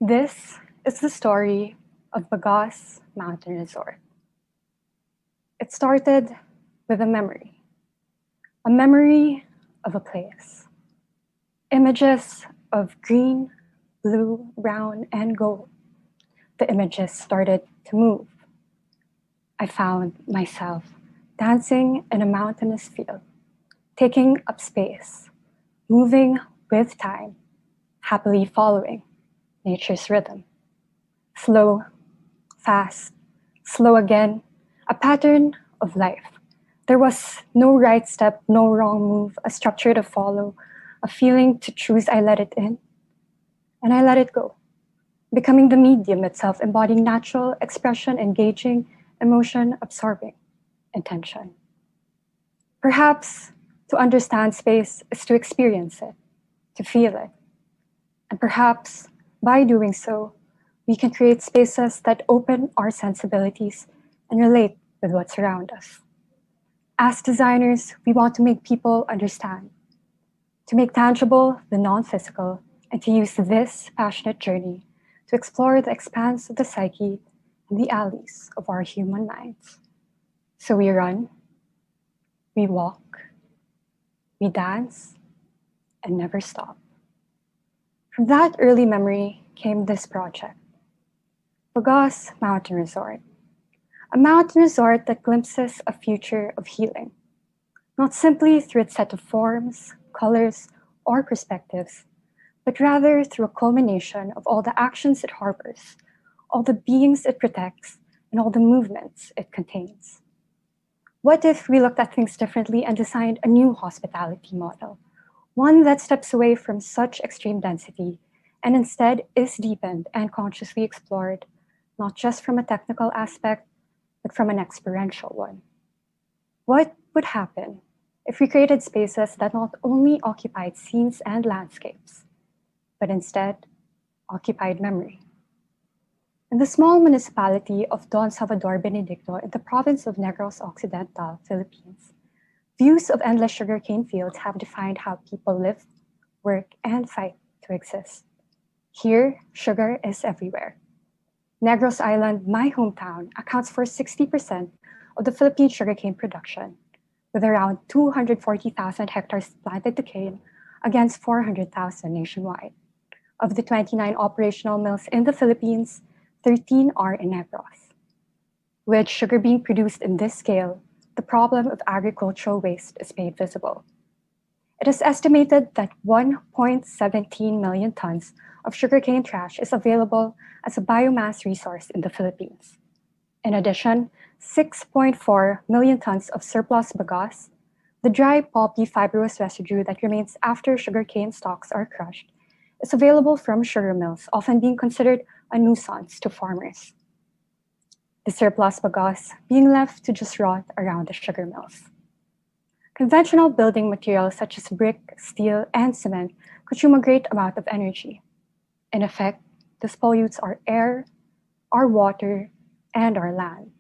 This is the story of Bagasse Mountain Resort. It started with a memory of a place. Images of green, blue, brown, and gold. The images started to move. I found myself dancing in a mountainous field, taking up space, moving with time, happily following nature's rhythm. Slow, fast, slow again, a pattern of life. There was no right step, no wrong move, a structure to follow, a feeling to choose. I let it in, and I let it go, becoming the medium itself, embodying natural expression, engaging, emotion, absorbing, intention. Perhaps to understand space is to experience it, to feel it. And perhaps by doing so, we can create spaces that open our sensibilities and relate with what's around us. As designers, we want to make people understand, to make tangible the non physical, and to use this passionate journey to explore the expanse of the psyche and the alleys of our human minds. So we run, we walk, we dance, and never stop. From that early memory came this project, Bagasse Mountain Resort, a mountain resort that glimpses a future of healing, not simply through its set of forms, colors, or perspectives, but rather through a culmination of all the actions it harbors, all the beings it protects, and all the movements it contains. What if we looked at things differently and designed a new hospitality model, one that steps away from such extreme density and instead is deepened and consciously explored, not just from a technical aspect, but from an experiential one? What would happen if we created spaces that not only occupied scenes and landscapes, but instead occupied memory? In the small municipality of Don Salvador Benedicto in the province of Negros Occidental, Philippines, views of endless sugarcane fields have defined how people live, work, and fight to exist. Here, sugar is everywhere. Negros Island, my hometown, accounts for 60% of the Philippine sugarcane production, with around 240,000 hectares planted to cane against 400,000 nationwide. Of the 29 operational mills in the Philippines, 13 are in Negros. With sugar being produced in this scale, the problem of agricultural waste is made visible. It is estimated that 1.17 million tons of sugarcane trash is available as a biomass resource in the Philippines. In addition, 6.4 million tons of surplus bagasse, the dry, pulpy, fibrous residue that remains after sugarcane stalks are crushed, is available from sugar mills, often being considered a nuisance to farmers. The surplus bagasse being left to just rot around the sugar mills. Conventional building materials such as brick, steel, and cement consume a great amount of energy. In effect, this pollutes our air, our water, and our land.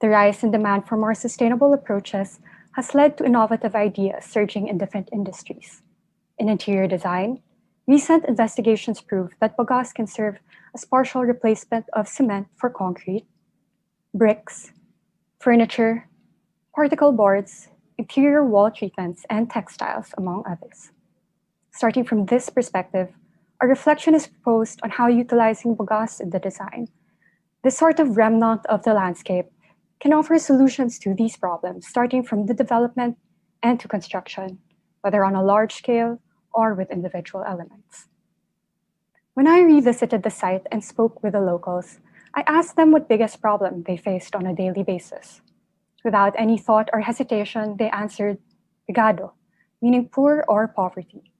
The rise in demand for more sustainable approaches has led to innovative ideas surging in different industries. In interior design, recent investigations prove that bagasse can serve as partial replacement of cement for concrete, bricks, furniture, particle boards, interior wall treatments, and textiles, among others. Starting from this perspective, a reflection is proposed on how utilizing bagasse in the design, this sort of remnant of the landscape, can offer solutions to these problems, starting from the development and to construction, whether on a large scale or with individual elements. When I revisited the site and spoke with the locals, I asked them what biggest problem they faced on a daily basis. Without any thought or hesitation, they answered, "Pegado," meaning poor or poverty.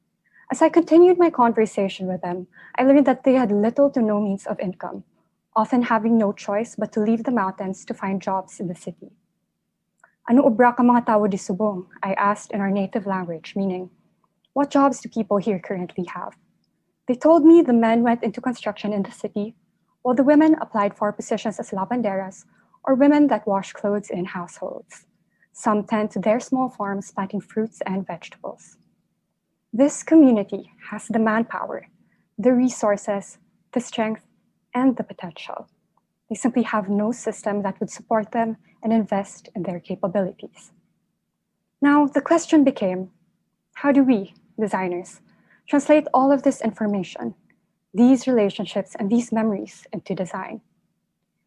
As I continued my conversation with them, I learned that they had little to no means of income, often having no choice but to leave the mountains to find jobs in the city. "Ano ubra ka mga tao di subong?" I asked in our native language, meaning, what jobs do people here currently have? They told me the men went into construction in the city, while the women applied for positions as lavanderas or women that wash clothes in households. Some tend to their small farms planting fruits and vegetables. This community has the manpower, the resources, the strength, and the potential. They simply have no system that would support them and invest in their capabilities. Now, the question became, how do we, designers, translate all of this information, these relationships and these memories into design?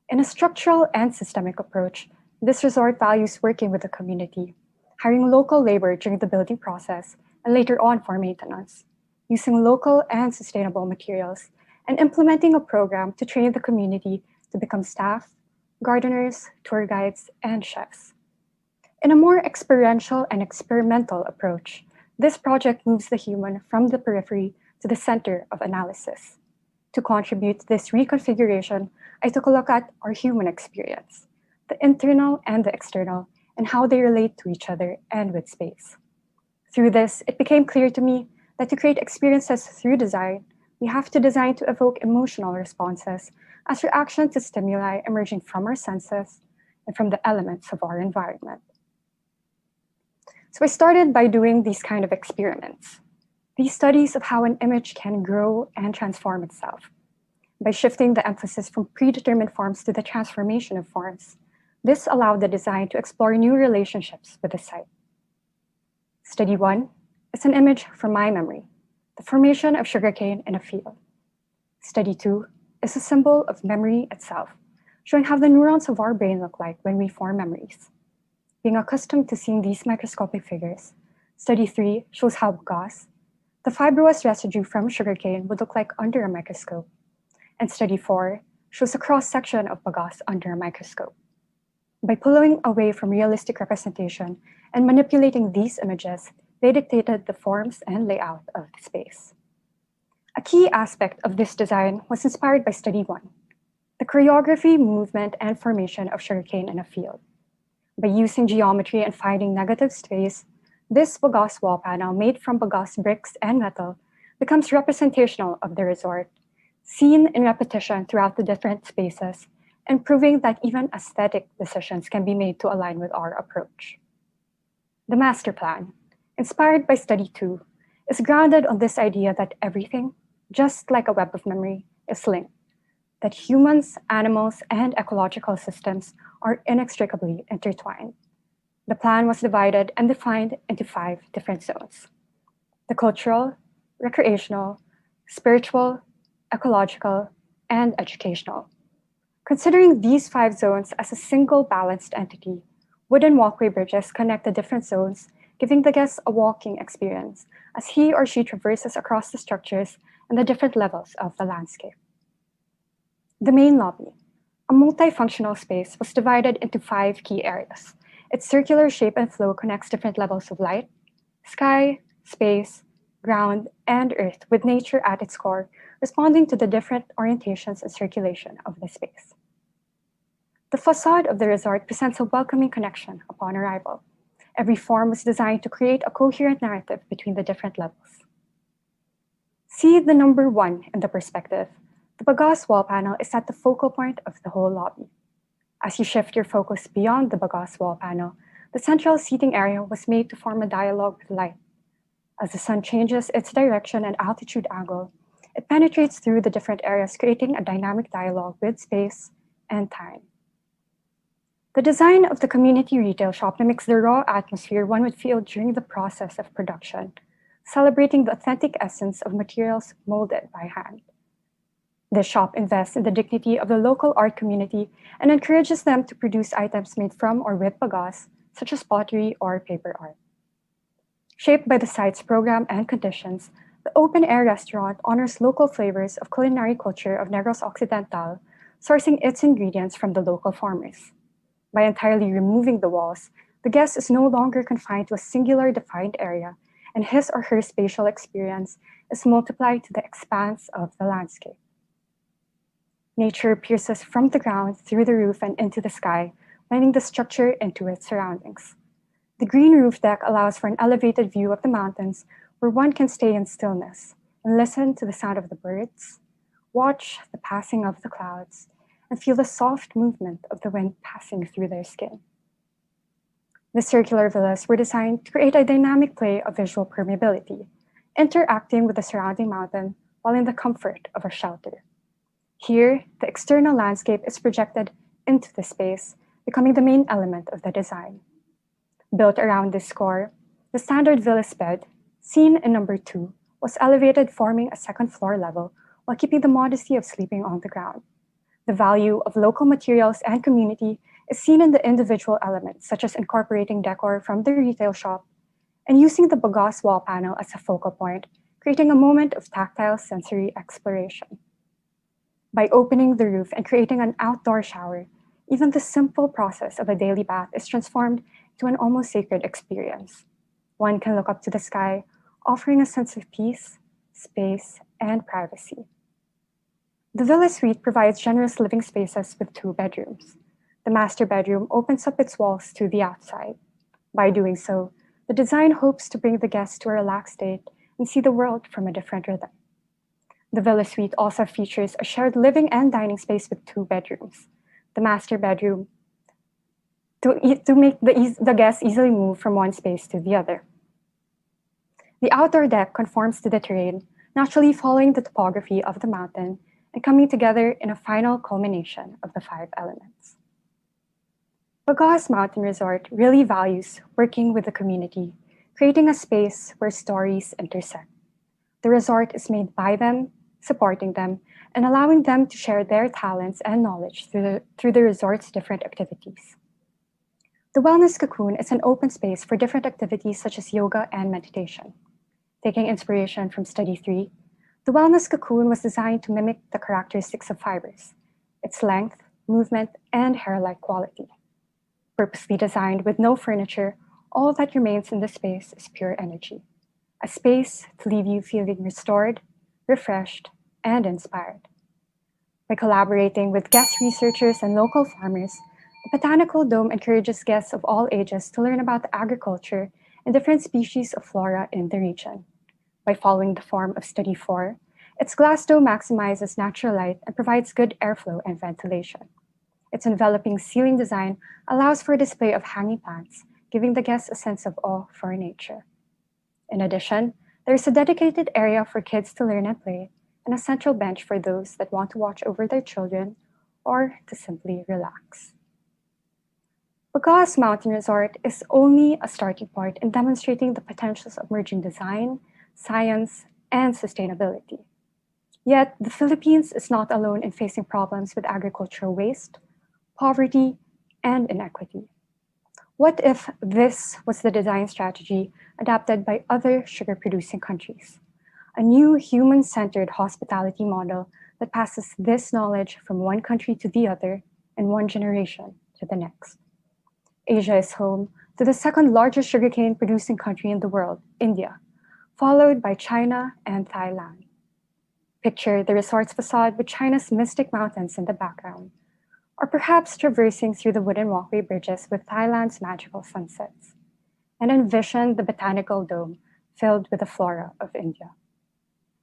In a structural and systemic approach, this resort values working with the community, hiring local labor during the building process and later on for maintenance, using local and sustainable materials, and implementing a program to train the community to become staff, gardeners, tour guides, and chefs. In a more experiential and experimental approach, this project moves the human from the periphery to the center of analysis. To contribute to this reconfiguration, I took a look at our human experience, the internal and the external, and how they relate to each other and with space. Through this, it became clear to me that to create experiences through design, we have to design to evoke emotional responses as reaction to stimuli emerging from our senses and from the elements of our environment. So I started by doing these kind of experiments, these studies of how an image can grow and transform itself. By shifting the emphasis from predetermined forms to the transformation of forms, this allowed the design to explore new relationships with the site. Study 1 is an image from my memory, the formation of sugarcane in a field. Study 2 is a symbol of memory itself, showing how the neurons of our brain look like when we form memories. Being accustomed to seeing these microscopic figures, Study 3 shows how bagasse, the fibrous residue from sugarcane, would look like under a microscope. And Study 4 shows a cross-section of bagasse under a microscope. By pulling away from realistic representation and manipulating these images, they dictated the forms and layout of the space. A key aspect of this design was inspired by Study 1, the choreography, movement, and formation of sugarcane in a field. By using geometry and finding negative space, this bagasse wall panel made from bagasse bricks and metal becomes representational of the resort, seen in repetition throughout the different spaces, and proving that even aesthetic decisions can be made to align with our approach. The master plan, inspired by Study 2, is grounded on this idea that everything, just like a web of memory, is linked, that humans, animals, and ecological systems are inextricably intertwined. The plan was divided and defined into 5 different zones: the cultural, recreational, spiritual, ecological, and educational. Considering these 5 zones as a single balanced entity, wooden walkway bridges connect the different zones, giving the guest a walking experience as he or she traverses across the structures and the different levels of the landscape. The main lobby, a multifunctional space, was divided into 5 key areas. Its circular shape and flow connects different levels of light, sky, space, ground, and earth, with nature at its core, responding to the different orientations and circulation of the space. The facade of the resort presents a welcoming connection upon arrival. Every form was designed to create a coherent narrative between the different levels. See the number 1 in the perspective. The bagasse wall panel is at the focal point of the whole lobby. As you shift your focus beyond the bagasse wall panel, the central seating area was made to form a dialogue with light. As the sun changes its direction and altitude angle, it penetrates through the different areas, creating a dynamic dialogue with space and time. The design of the community retail shop mimics the raw atmosphere one would feel during the process of production, celebrating the authentic essence of materials molded by hand. The shop invests in the dignity of the local art community and encourages them to produce items made from or with bagasse, such as pottery or paper art. Shaped by the site's program and conditions, the open-air restaurant honors local flavors of culinary culture of Negros Occidental, sourcing its ingredients from the local farmers. By entirely removing the walls, the guest is no longer confined to a singular defined area, and his or her spatial experience is multiplied to the expanse of the landscape. Nature pierces from the ground through the roof and into the sky, blending the structure into its surroundings. The green roof deck allows for an elevated view of the mountains where one can stay in stillness and listen to the sound of the birds, watch the passing of the clouds, and feel the soft movement of the wind passing through their skin. The circular villas were designed to create a dynamic play of visual permeability, interacting with the surrounding mountain while in the comfort of a shelter. Here, the external landscape is projected into the space, becoming the main element of the design. Built around this core, the standard Villas bed, seen in number 2, was elevated, forming a second floor level while keeping the modesty of sleeping on the ground. The value of local materials and community is seen in the individual elements, such as incorporating decor from the retail shop and using the Bagasse wall panel as a focal point, creating a moment of tactile sensory exploration. By opening the roof and creating an outdoor shower, even the simple process of a daily bath is transformed to an almost sacred experience. One can look up to the sky, offering a sense of peace, space, and privacy. The Villa Suite provides generous living spaces with 2 bedrooms. The master bedroom opens up its walls to the outside. By doing so, the design hopes to bring the guests to a relaxed state and see the world from a different rhythm. The Villa Suite also features a shared living and dining space with 2 bedrooms. The master bedroom to make the guests easily move from one space to the other. The outdoor deck conforms to the terrain, naturally following the topography of the mountain and coming together in a final culmination of the 5 elements. Bagasse Mountain Resort really values working with the community, creating a space where stories intersect. The resort is made by them, supporting them, and allowing them to share their talents and knowledge through the resort's different activities. The Wellness Cocoon is an open space for different activities such as yoga and meditation. Taking inspiration from Study 3, the Wellness Cocoon was designed to mimic the characteristics of fibers, its length, movement, and hair-like quality. Purposely designed with no furniture, all that remains in the space is pure energy, a space to leave you feeling restored, refreshed, and inspired. By collaborating with guest researchers and local farmers, the Botanical Dome encourages guests of all ages to learn about the agriculture and different species of flora in the region. By following the form of Study 4, its glass dome maximizes natural light and provides good airflow and ventilation. Its enveloping ceiling design allows for a display of hanging plants, giving the guests a sense of awe for nature. In addition, there is a dedicated area for kids to learn and play, and a central bench for those that want to watch over their children or to simply relax. Bagasse Mountain Resort is only a starting point in demonstrating the potentials of merging design, science, and sustainability. Yet, the Philippines is not alone in facing problems with agricultural waste, poverty, and inequity. What if this was the design strategy adapted by other sugar-producing countries? A new human-centered hospitality model that passes this knowledge from one country to the other and one generation to the next. Asia is home to the second largest sugarcane producing country in the world, India, followed by China and Thailand. Picture the resort's facade with China's mystic mountains in the background, or perhaps traversing through the wooden walkway bridges with Thailand's magical sunsets, and envision the Botanical Dome filled with the flora of India.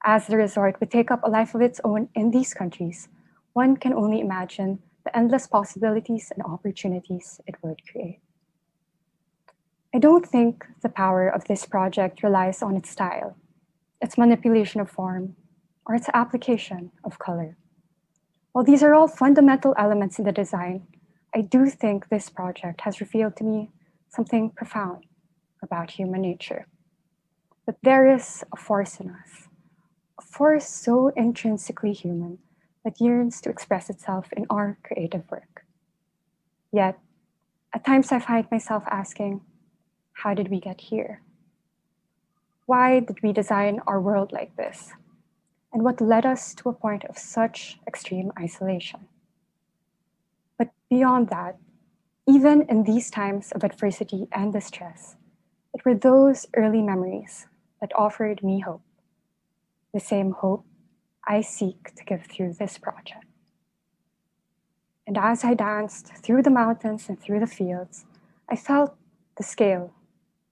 As the resort would take up a life of its own in these countries, one can only imagine the endless possibilities and opportunities it would create. I don't think the power of this project relies on its style, its manipulation of form, or its application of color. While these are all fundamental elements in the design, I do think this project has revealed to me something profound about human nature. That there is a force in us, a force so intrinsically human that yearns to express itself in our creative work. Yet, at times I find myself asking, how did we get here? Why did we design our world like this? And what led us to a point of such extreme isolation? But beyond that, even in these times of adversity and distress, it were those early memories that offered me hope, the same hope I seek to give through this project. And as I danced through the mountains and through the fields, I felt the scale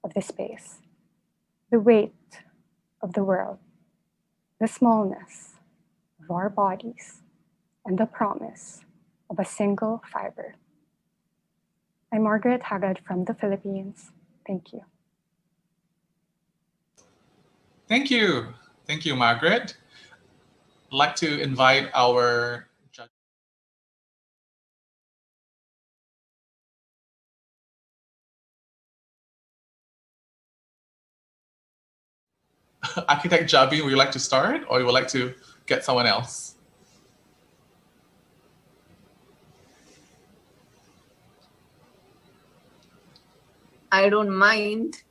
of the space, the weight of the world, the smallness of our bodies, and the promise of a single fiber. I'm Margaret Hagad from the Philippines. Thank you. Thank you. Thank you, Margaret. I'd like to invite our Architect Jabi, would you like to start, or you would like to get someone else? I don't mind,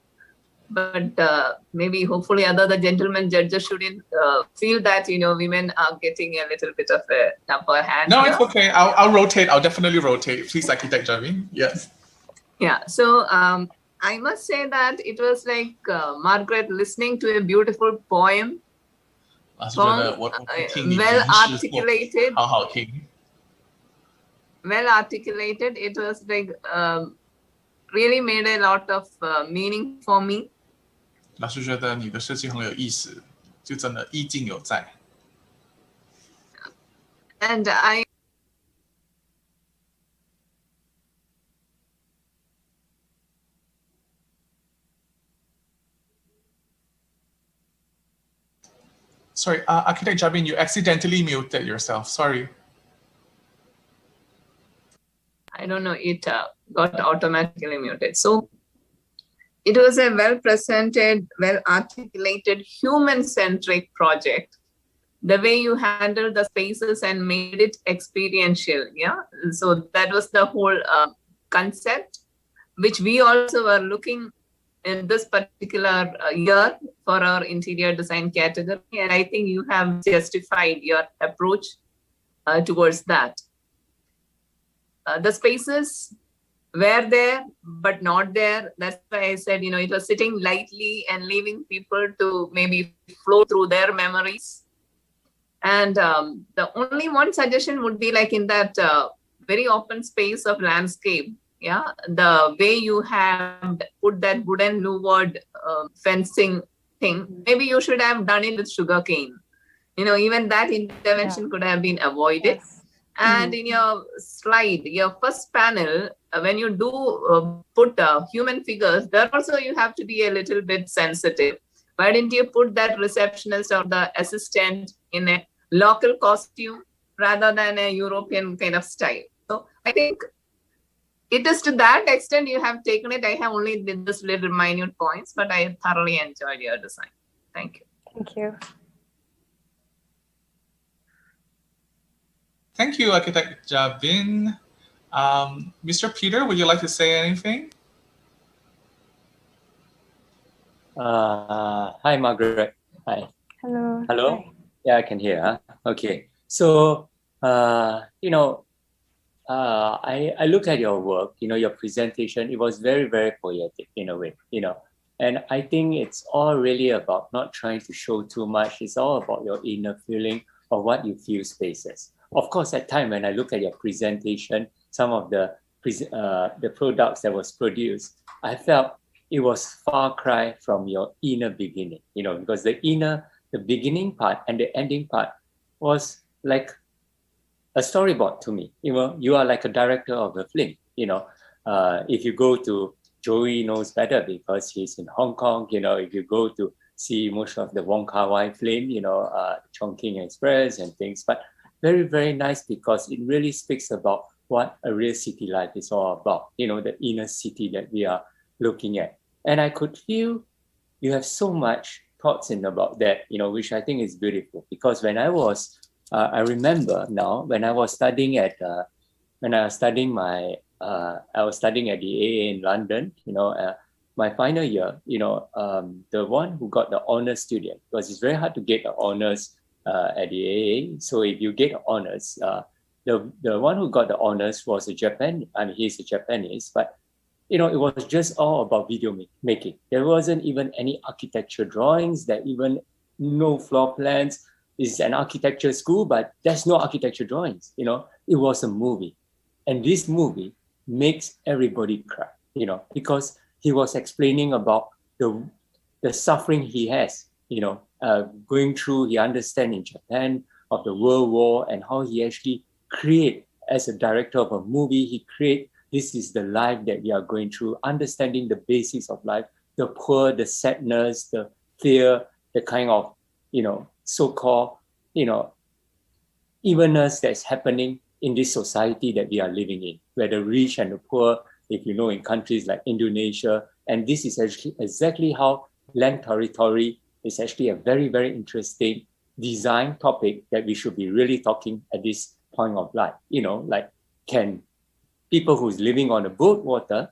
but maybe hopefully the gentlemen judges shouldn't feel that, women are getting a little bit of a upper hand. No, it's okay. I'll rotate. I'll definitely rotate. Please, Architect Jabi. Yes. Yeah. So I must say that it was like Margaret listening to a beautiful poem. Well articulated. Well articulated. It was like really made a lot of meaning for me. 老师觉得你的设计很有意思，就真的意境有在。And Sorry, Architect Jabin, you accidentally muted yourself. Sorry. I don't know, it got automatically muted. So it was a well-presented, well-articulated, human-centric project. The way you handled the spaces and made it experiential, yeah? So that was the whole concept, which we also were looking in this particular year for our interior design category. And I think you have justified your approach towards that. The spaces were there, but not there. That's why I said, it was sitting lightly and leaving people to maybe flow through their memories. And the only one suggestion would be like in that very open space of landscape, yeah, the way you have put that wooden louvered fencing thing, maybe you should have done it with sugarcane. Even that intervention could have been avoided. Yes. And in your slide, your first panel, when you do put human figures, there also you have to be a little bit sensitive. Why didn't you put that receptionist or the assistant in a local costume rather than a European kind of style? So I think it is to that extent you have taken it. I have only did this little minute points, but I thoroughly enjoyed your design. Thank you. Thank you. Thank you, Architect Jabin. Mr. Peter, would you like to say anything? Hi, Margaret. Hi. Hello. Hello? Hi. Yeah, I can hear. Huh? Okay. So, I look at your work, your presentation. It was very, very poetic in a way, And I think it's all really about not trying to show too much. It's all about your inner feeling of what you feel spaces. Of course, at time when I look at your presentation, some of the products that was produced, I felt it was far cry from your inner beginning, because the beginning part and the ending part was like a storyboard to me. You are like a director of a film, if you go to, Joey knows better because he's in Hong Kong, if you go to see most of the Wong Kar-wai film, Chongqing Express and things, but very, very nice because it really speaks about what a real city life is all about, the inner city that we are looking at. And I could feel you have so much thoughts in about that, which I think is beautiful. Because when I was, I remember now, when I was studying at, I was studying at the AA in London, my final year, the one who got the honors student, because it's very hard to get the honors at the AA. So if you get honors, the one who got the honors was he's a Japanese, but it was just all about video making. There wasn't even any architecture drawings, there even no floor plans. It's an architecture school, but there's no architecture drawings. It was a movie, and this movie makes everybody cry. Because he was explaining about the suffering he has. Going through, he understands in Japan of the World War and how he actually create as a director of a movie. He create, this is the life that we are going through, understanding the basics of life, the poor, the sadness, the fear, the kind of, so-called, evenness that's happening in this society that we are living in, where the rich and the poor, if in countries like Indonesia, and this is actually exactly how land territory is actually a very, very interesting design topic that we should be really talking at this point of life. You know, like, can people who's living on a boat water,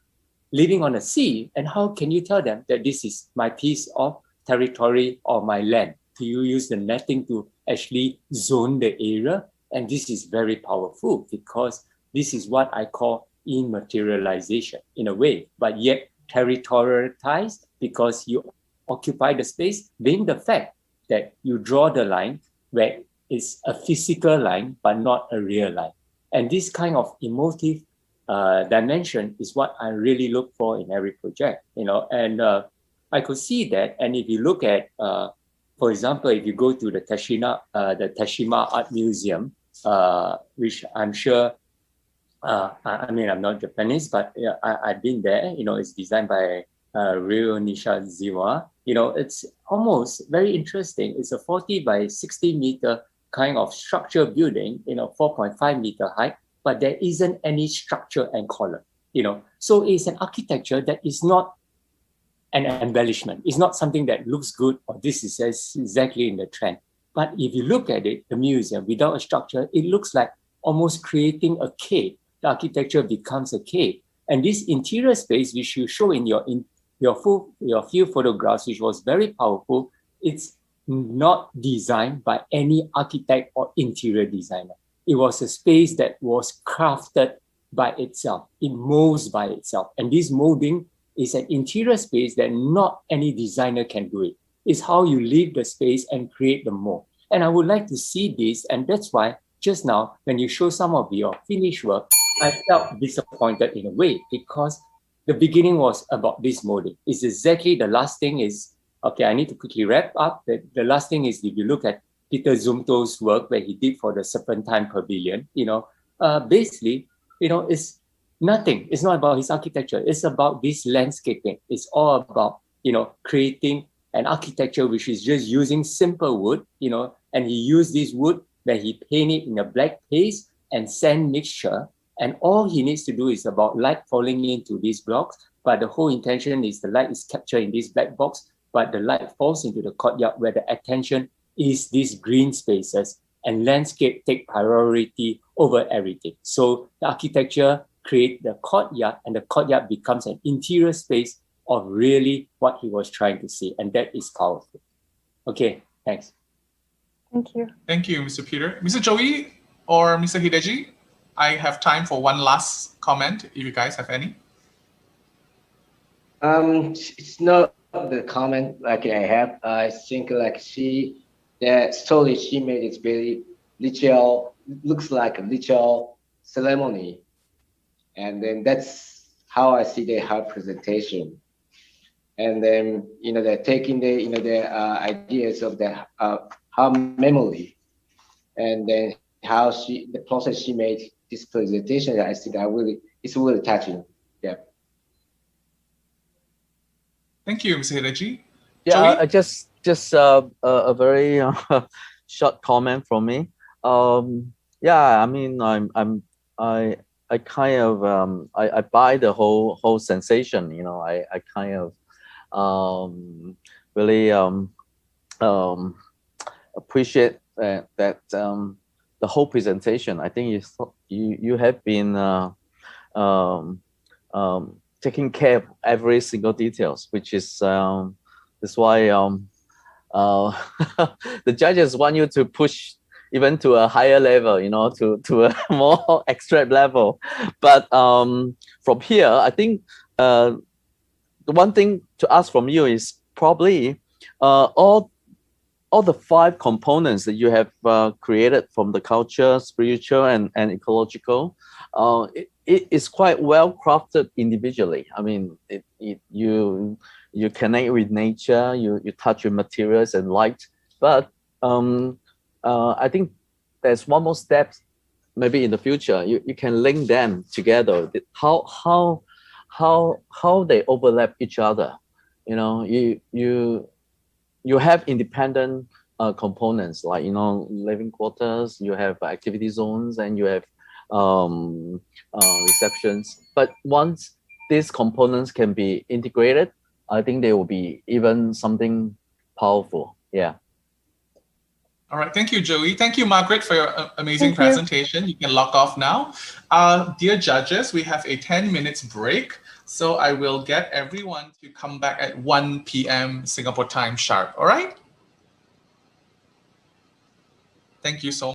living on a sea, and how can you tell them that this is my piece of territory or my land? Do you use the netting to actually zone the area? And this is very powerful because this is what I call immaterialization in a way, but yet territorialized because you occupy the space, being the fact that you draw the line where it's a physical line, but not a real line. And this kind of emotive dimension is what I really look for in every project, you know, and I could see that. And if you look at, for example, if you go to the Teshima Art Museum, which I'm sure, I mean, I'm not Japanese, but yeah, I've been there, you know, it's designed by Ryo Nishizawa. You know, it's almost very interesting. It's a 40 by 60 meter kind of structure building, you know, 4.5 meter height, but there isn't any structure and column, you know. So it's an architecture that is not an embellishment. It's not something that looks good or this is exactly in the trend. But if you look at it, the museum without a structure, it looks like almost creating a cave. The architecture becomes a cave. And this interior space, which you show in your few photographs, which was very powerful, it's not designed by any architect or interior designer. It was a space that was crafted by itself. It molds by itself. And this molding is an interior space that not any designer can do it. It's how you leave the space and create the mold. And I would like to see this. And that's why just now, when you show some of your finished work, I felt disappointed in a way because the beginning was about this molding. It's exactly the last thing is, okay, I need to quickly wrap up. The last thing is if you look at Peter Zumthor's work where he did for the Serpentine Pavilion, you know, basically, you know, it's nothing. It's not about his architecture. It's about this landscaping. It's all about, you know, creating an architecture which is just using simple wood, you know, and he used this wood where he painted in a black paste and sand mixture. And all he needs to do is about light falling into these blocks. But the whole intention is the light is captured in this black box, but the light falls into the courtyard where the attention is these green spaces and landscape take priority over everything. So the architecture creates the courtyard and the courtyard becomes an interior space of really what he was trying to see. And that is powerful. Okay, thanks. Thank you. Thank you, Mr. Peter. Mr. Joey or Mr. Hideji, I have time for one last comment, if you guys have any. It's not the comment like I have. I think like the story she made is very ritual, looks like a ritual ceremony. And then that's how I see her presentation. And then, you know, they're taking the ideas of her memory, and then how the process she made this presentation. I think it's really touching. Yeah. Thank you, Mr. Hideji. Yeah, just a very short comment from me. Yeah, I mean, I kind of I buy the whole sensation. You know, I kind of really appreciate that the whole presentation. I think you have been taking care of every single details, which is that's why the judges want you to push even to a higher level, you know, to a more abstract level. But from here, I think the one thing to ask from you is probably all the 5 components that you have created from the culture, spiritual, and ecological. It is quite well crafted individually. I mean, you connect with nature, you touch with materials and light, but I think there's one more step. Maybe in the future, you can link them together. How they overlap each other. You know, you have independent components like, you know, living quarters. You have activity zones, and you have receptions. But once these components can be integrated, I think there will be even something powerful. Yeah. All right, thank you, Joey. Thank you, Margaret, for your amazing Thank you. presentation. You can log off now. Dear judges, we have a 10 minutes break. So I will get everyone to come back at 1 p.m. Singapore time sharp. All right? Thank you so much.